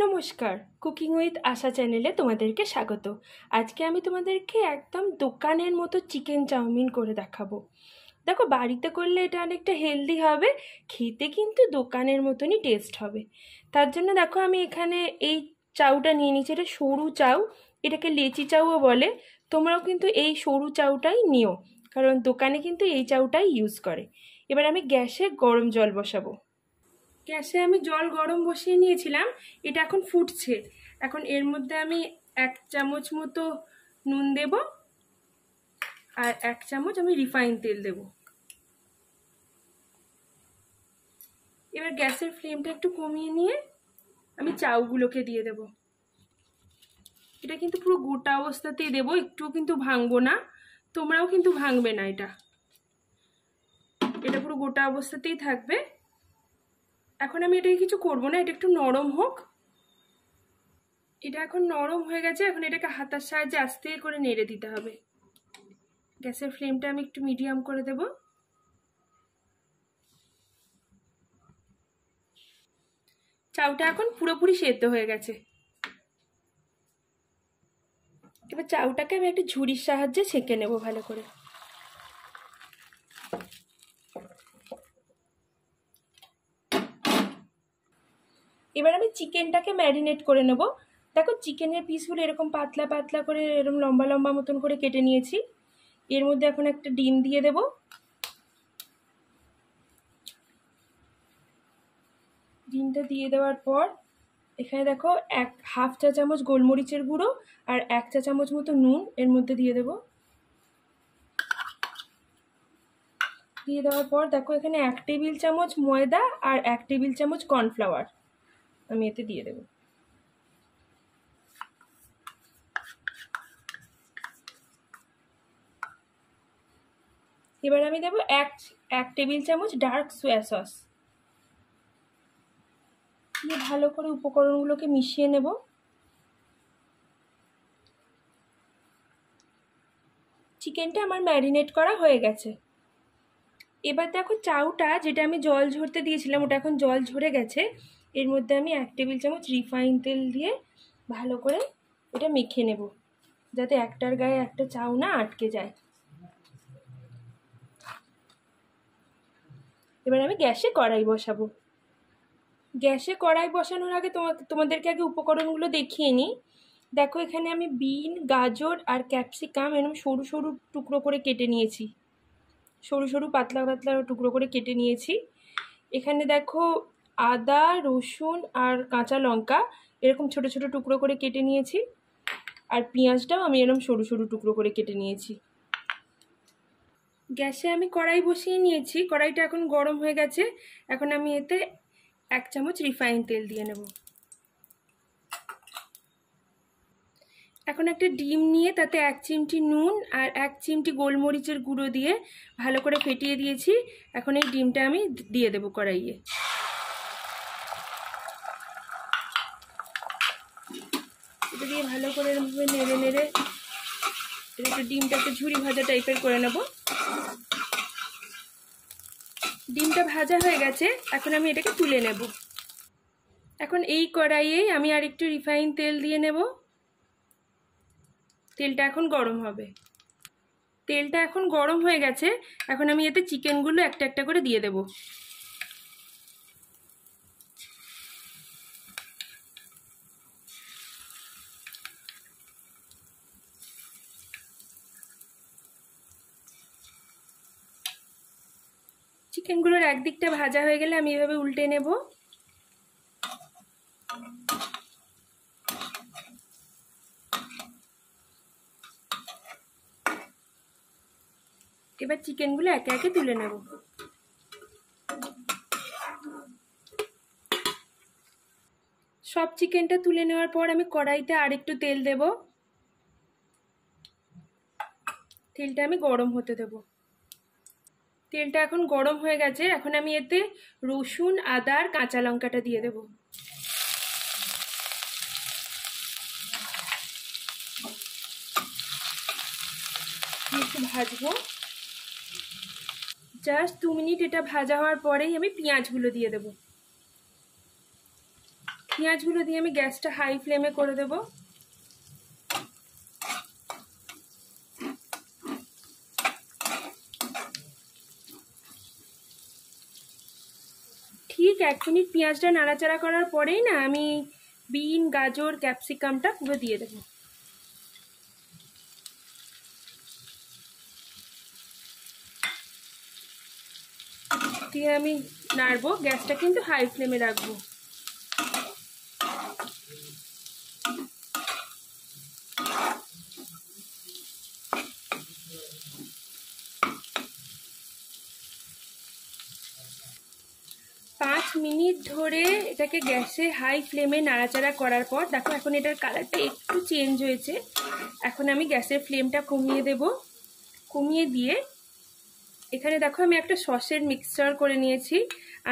নমস্কার, cooking with আশা চ্যানেলে তোমাদেরকে স্বাগত। আজকে আমি তোমাদেরকে একদম দোকানের মতো চিকেন চাউমিন করে দেখাবো। দেখো, বাড়িতে করলে এটা অনেকটা হেলদি হবে, খেতে কিন্তু দোকানের মতনই টেস্ট হবে। তার জন্য দেখো আমি এখানে এই চাউটা নিয়ে নিচ্ছি। এটা সরু চাউ, এটাকে লেচি চাউও বলে। তোমরাও কিন্তু এই সরু চাউটাই নিও, কারণ দোকানে কিন্তু এই চাউটাই ইউজ করে। এবার আমি গ্যাসে গরম জল বসাবো। গ্যাসে আমি জল গরম বসিয়ে নিয়েছিলাম, এটা এখন ফুটছে। এখন এর মধ্যে আমি 1 চামচ মতো নুন দেব, আর 1 চামচ আমি রিফাইন তেল দেব। এবার গ্যাসের ফ্লেমটা একটু কমিয়ে নিয়ে আমি চাউগুলোকে দিয়ে দেব। এটা কিন্তু পুরো গোটা অবস্থাতেই দেবো, একটুও কিন্তু ভাঙবো না। তোমরাও কিন্তু ভাঙবে না, এটা পুরো গোটা অবস্থাতেই থাকবে। এখন আমি এটাকে কিছু করবো না, এটা একটু নরম হোক। এটা এখন নরম হয়ে গেছে, এখন এটাকে হাতার সাহায্যে আস্তে করে নেড়ে দিতে হবে। গ্যাসের ফ্লেমটা আমি একটু মিডিয়াম করে দেব। চাউটা এখন পুরোপুরি সেদ্ধ হয়ে গেছে। এবার চাউটাকে আমি একটা ঝুড়ির সাহায্যে ছেঁকে নেব ভালো করে। এবার আমি চিকেনটাকে ম্যারিনেট করে নেব। দেখো, চিকেনের পিসগুলো এরকম পাতলা পাতলা করে এরকম লম্বা লম্বা মতন করে কেটে নিয়েছি। এর মধ্যে এখন একটা ডিম দিয়ে দেব। ডিমটা দিয়ে দেওয়ার পর এখানে দেখো হাফ চা চামচ গোলমরিচের গুঁড়ো আর 1 চা চামচ মতো নুন এর মধ্যে দিয়ে দেব। দিয়ে দেওয়ার পর দেখো এখানে 1 টেবিল চামচ ময়দা আর 1 টেবিল চামচ কর্নফ্লাওয়ার আমি এতে দিয়ে দেব। এবার আমি দেব 1 টেবিল চামচ ডার্ক সোয়া সস। দিয়ে ভালো করে উপকরণগুলোকে মিশিয়ে নেব। চিকেনটা আমার ম্যারিনেট করা হয়ে গেছে। এবার দেখো, চাউটা যেটা আমি জল ঝরতে দিয়েছিলাম ওটা এখন জল ঝরে গেছে। এর মধ্যে আমি 1 টেবিল চামচ রিফাইন তেল দিয়ে ভালো করে এটা মেখে নেব, যাতে একটার গায়ে একটা চাউ না আটকে যায়। এবার আমি গ্যাসে কড়াই বসাবো। গ্যাসে কড়াই বসানোর আগে তোমাদেরকে আগে উপকরণগুলো দেখিয়ে নিই। দেখো, এখানে আমি বিন, গাজর আর ক্যাপসিকাম এরকম সরু সরু টুকরো করে কেটে নিয়েছি, সরু সরু পাতলা পাতলা টুকরো করে কেটে নিয়েছি। এখানে দেখো আদা, রসুন আর কাঁচা লঙ্কা এরকম ছোট ছোট টুকরো করে কেটে নিয়েছি। আর পেঁয়াজটাও আমি এরকম সরু সরু টুকরো করে কেটে নিয়েছি। গ্যাসে আমি কড়াই বসিয়ে নিয়েছি, কড়াইটা এখন গরম হয়ে গেছে। এখন আমি এতে 1 চামচ রিফাইন তেল দিয়ে নেব। এখন একটা ডিম নিয়ে তাতে 1 চিমটি নুন আর 1 চিমটি গোলমরিচের গুঁড়ো দিয়ে ভালো করে ফেটিয়ে দিয়েছি। এখন এই ডিমটা আমি দিয়ে দেবো কড়াইয়ে। এটা দিয়ে ভালো করে নেড়ে নেড়ে একটু ডিমটাকে ঝুরি ভাজা টাইপের করে নেব। ডিমটা ভাজা হয়ে গেছে, এখন আমি এটাকে তুলে নেব। এখন এই কড়াইয়েই আমি আর একটু রিফাইন তেল দিয়ে নেব। তেলটা এখন গরম হবে। তেলটা এখন গরম হয়ে গেছে, এখন আমি এতে চিকেনগুলো একটা একটা করে দিয়ে দেব। চিকেনগুলোর একদিকটা ভাজা হয়ে গেলে আমি এভাবে উল্টে নেব। এবার চিকেনগুলো একে একে তুলে নেব। সব চিকেনটা তুলে নেওয়ার পর আমি কড়াইতে আরেকটু তেল দেব। তেলটা আমি গরম হতে দেব। তেলটা এখন গরম হয়ে গেছে, এখন আমি এতে রসুন, আদা আর কাঁচা লঙ্কাটা দিয়ে দেব। একটু ভাজবো। জাস্ট 2 মিনিট এটা ভাজা হওয়ার পরেই আমি পেঁয়াজগুলো দিয়ে দেব। পেঁয়াজগুলো দিয়ে আমি গ্যাসটা হাই ফ্লেমে করে দেব। ঠিক 1 মিনিট পেঁয়াজটা নাড়াচাড়া করার পরেই না আমি বিন, গাজর, ক্যাপসিকামটা পুরো দিয়ে দেবো। দিয়ে আমি নাড়বো, গ্যাসটা কিন্তু হাই ফ্লেমে রাখবো। পাঁচ মিনিট ধরে এটাকে গ্যাসে হাই ফ্লেমে নাড়াচাড়া করার পর দেখো এখন এটার কালারটা একটু চেঞ্জ হয়েছে। এখন আমি গ্যাসের ফ্লেমটা কমিয়ে দেব। কমিয়ে দিয়ে এখানে দেখো আমি একটা সসের মিক্সচার করে নিয়েছি।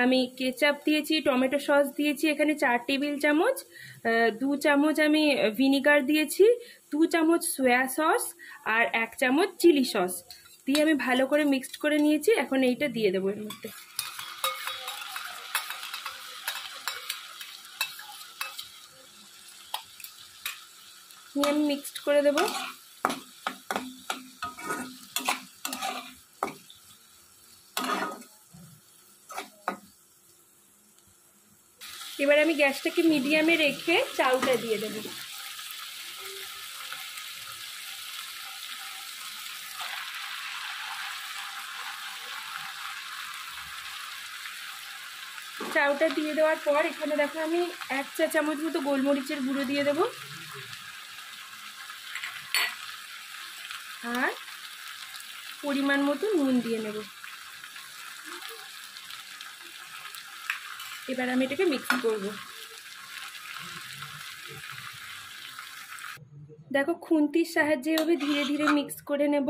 আমি কেচাপ দিয়েছি, টমেটো সস দিয়েছি এখানে 4 টেবিল চামচ, 2 চামচ আমি ভিনিগার দিয়েছি, 2 চামচ সয়া সস আর 1 চামচ চিলি সস দিয়ে আমি ভালো করে মিক্সড করে নিয়েছি। এখন এইটা দিয়ে দেবো এর মধ্যে। নিয়ে আমি মিক্সড করে দেবো। এবার আমি গ্যাসটাকে মিডিয়ামে রেখে চাউটা দিয়ে দেব। চাউটা দিয়ে দেওয়ার পর এখানে দেখো আমি 1 চা চামচ মতো গোলমরিচের গুঁড়ো দিয়ে দেব আর পরিমাণ মতো নুন দিয়ে নেব। এবার আমি এটাকে মিক্স করব। দেখো খুন্তির সাহায্যে এভাবে ধীরে ধীরে মিক্স করে নেব।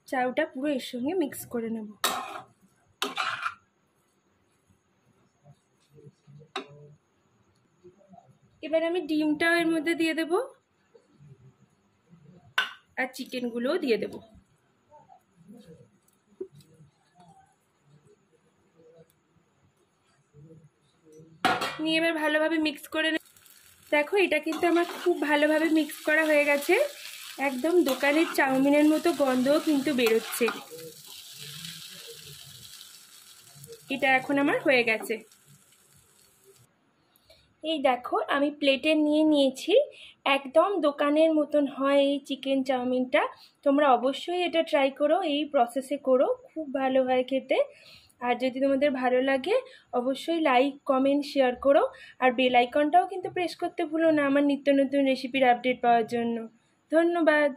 চাউটা পুরো এর সঙ্গে মিক্স করে নেব। এবার আমি ডিমটাও এর মধ্যে দিয়ে দেব আর চিকেনগুলোও দিয়ে দেব। নিয়ে এবার ভালোভাবে মিক্স করে দেখো এটা কিন্তু আমার খুব ভালোভাবে মিক্স করা হয়ে গেছে। একদম দোকানের চাউমিনের মতো গন্ধও কিন্তু বেরোচ্ছে। এটা এখন আমার হয়ে গেছে। এই দেখো আমি প্লেটে নিয়ে নিয়েছি। একদম দোকানের মতন হয় এই চিকেন চাউমিনটা। তোমরা অবশ্যই এটা ট্রাই করো, এই প্রসেসে করো, খুব ভালো হয় খেতে। আর যদি তোমাদের ভালো লাগে অবশ্যই লাইক, কমেন্ট, শেয়ার করো। আর বেল আইকনটাও কিন্তু প্রেস করতে ভুলো না আমার নিত্য নতুন রেসিপির আপডেট পাওয়ার জন্য। ধন্যবাদ।